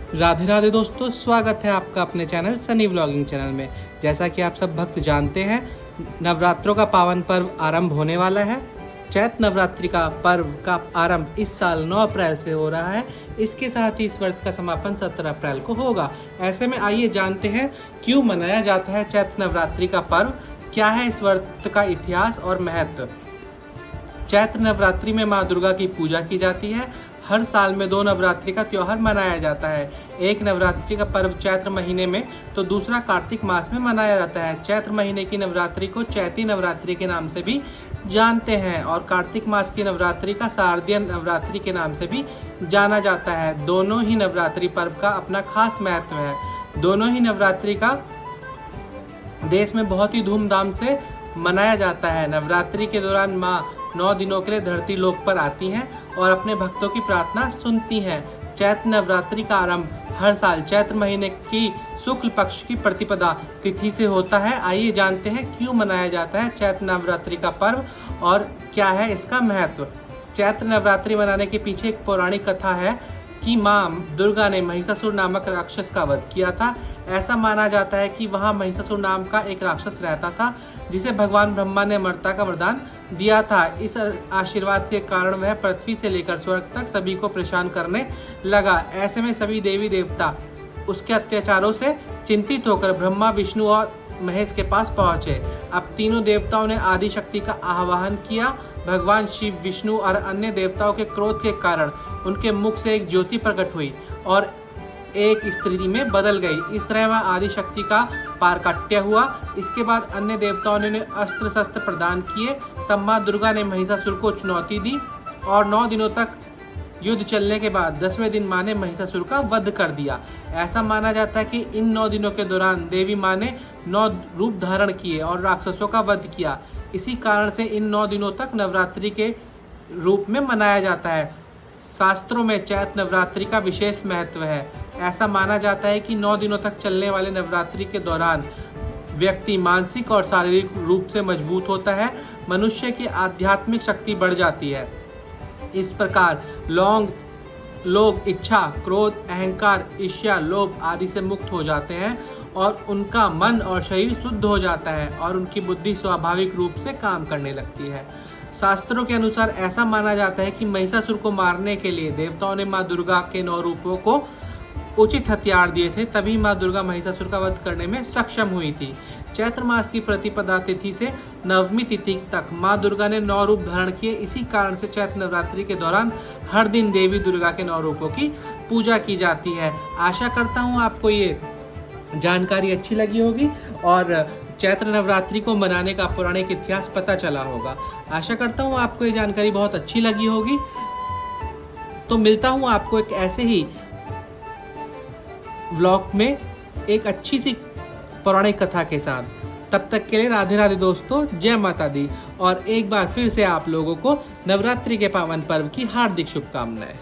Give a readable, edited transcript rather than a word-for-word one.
राधे राधे दोस्तों, स्वागत है आपका अपने चैनल सनी व्लॉगिंग चैनल में। जैसा कि आप सब भक्त जानते हैं, नवरात्रों का पावन पर्व आरंभ होने वाला है। चैत्र नवरात्रि का पर्व का आरंभ इस साल 9 अप्रैल से हो रहा है। इसके साथ ही इस व्रत का समापन 17 अप्रैल को होगा। ऐसे में आइए जानते हैं क्यों मनाया जाता है चैत्र नवरात्रि का पर्व, क्या है इस व्रत का इतिहास और महत्व। चैत्र नवरात्रि में माँ दुर्गा की पूजा की जाती है। हर साल में 2 नवरात्रि का त्योहार मनाया जाता है। एक नवरात्रि का पर्व चैत्र महीने में तो दूसरा कार्तिक मास में मनाया जाता है। चैत्र महीने की नवरात्रि को चैती नवरात्रि के नाम से भी जानते हैं और कार्तिक मास की नवरात्रि का शारदीय नवरात्रि के नाम से भी जाना जाता है। दोनों ही नवरात्रि पर्व का अपना खास महत्व है। दोनों ही नवरात्रि का देश में बहुत ही धूमधाम से मनाया जाता है। नवरात्रि के दौरान माँ 9 दिनों के लिए धरती लोक पर आती हैं और अपने भक्तों की प्रार्थना सुनती हैं। चैत्र नवरात्रि का आरंभ हर साल चैत्र महीने की शुक्ल पक्ष की प्रतिपदा तिथि से होता है। आइए जानते हैं क्यों मनाया जाता है चैत्र नवरात्रि का पर्व और क्या है इसका महत्व। चैत्र नवरात्रि मनाने के पीछे एक पौराणिक कथा है कि माँ दुर्गा ने महिषासुर नामक राक्षस का वध किया था। ऐसा माना जाता है कि वहाँ महिषासुर नाम का एक राक्षस रहता था जिसे भगवान ब्रह्मा ने अमरता का वरदान दिया था। इस आशीर्वाद के कारण वह पृथ्वी से लेकर स्वर्ग तक सभी को परेशान करने लगा। ऐसे में सभी देवी देवता उसके अत्याचारों से चिंतित होकर ब्रह्मा, विष्णु और महेश के पास पहुंचे। अब तीनों देवताओं ने आदि शक्ति का आह्वान किया। भगवान शिव, विष्णु और अन्य देवताओं के क्रोध के कारण उनके मुख से एक ज्योति प्रकट हुई और एक स्त्री में बदल गई। इस तरह वह आदि शक्ति का पारकाट्य हुआ। इसके बाद अन्य देवताओं ने अस्त्र शस्त्र प्रदान किए। तब माँ दुर्गा ने महिषासुर को चुनौती दी और 9 दिनों तक युद्ध चलने के बाद 10वें दिन माँ ने महिषासुर का वध कर दिया। ऐसा माना जाता है कि इन 9 दिनों के दौरान देवी माँ ने 9 रूप धारण किए और राक्षसों का वध किया। इसी कारण से इन 9 दिनों तक नवरात्रि के रूप में मनाया जाता है। शास्त्रों में चैत्र नवरात्रि का विशेष महत्व है। ऐसा माना जाता है कि 9 दिनों तक चलने वाले नवरात्रि के दौरान व्यक्ति मानसिक और शारीरिक रूप से मजबूत होता है। मनुष्य की आध्यात्मिक शक्ति बढ़ जाती है। इस प्रकार लोग इच्छा, क्रोध, अहंकार, ईर्ष्या, लोभ आदि से मुक्त हो जाते हैं और उनका मन और शरीर शुद्ध हो जाता है और उनकी बुद्धि स्वाभाविक रूप से काम करने लगती है। शास्त्रों के अनुसार ऐसा माना जाता है कि महिषासुर को मारने के लिए देवताओं ने माँ दुर्गा के 9 रूपों को उचित हथियार दिए थे, तभी माँ दुर्गा महिषासुर का वध करने में सक्षम हुई थी। चैत्र मास की प्रतिपदा तिथि से 9वीं तिथि तक माँ दुर्गा ने 9 रूप धारण किए। इसी कारण से चैत्र नवरात्रि के दौरान हर दिन देवी दुर्गा के 9 रूपों की पूजा की जाती है। आशा करता हूँ आपको ये जानकारी अच्छी लगी होगी और चैत्र नवरात्रि को मनाने का पौराणिक इतिहास पता चला होगा। आशा करता हूँ आपको ये जानकारी बहुत अच्छी लगी होगी। तो मिलता हूँ आपको एक ऐसे ही व्लॉग में एक अच्छी सी पौराणिक कथा के साथ। तब तक के लिए राधे राधे दोस्तों, जय माता दी। और एक बार फिर से आप लोगों को नवरात्रि के पावन पर्व की हार्दिक शुभकामनाएं।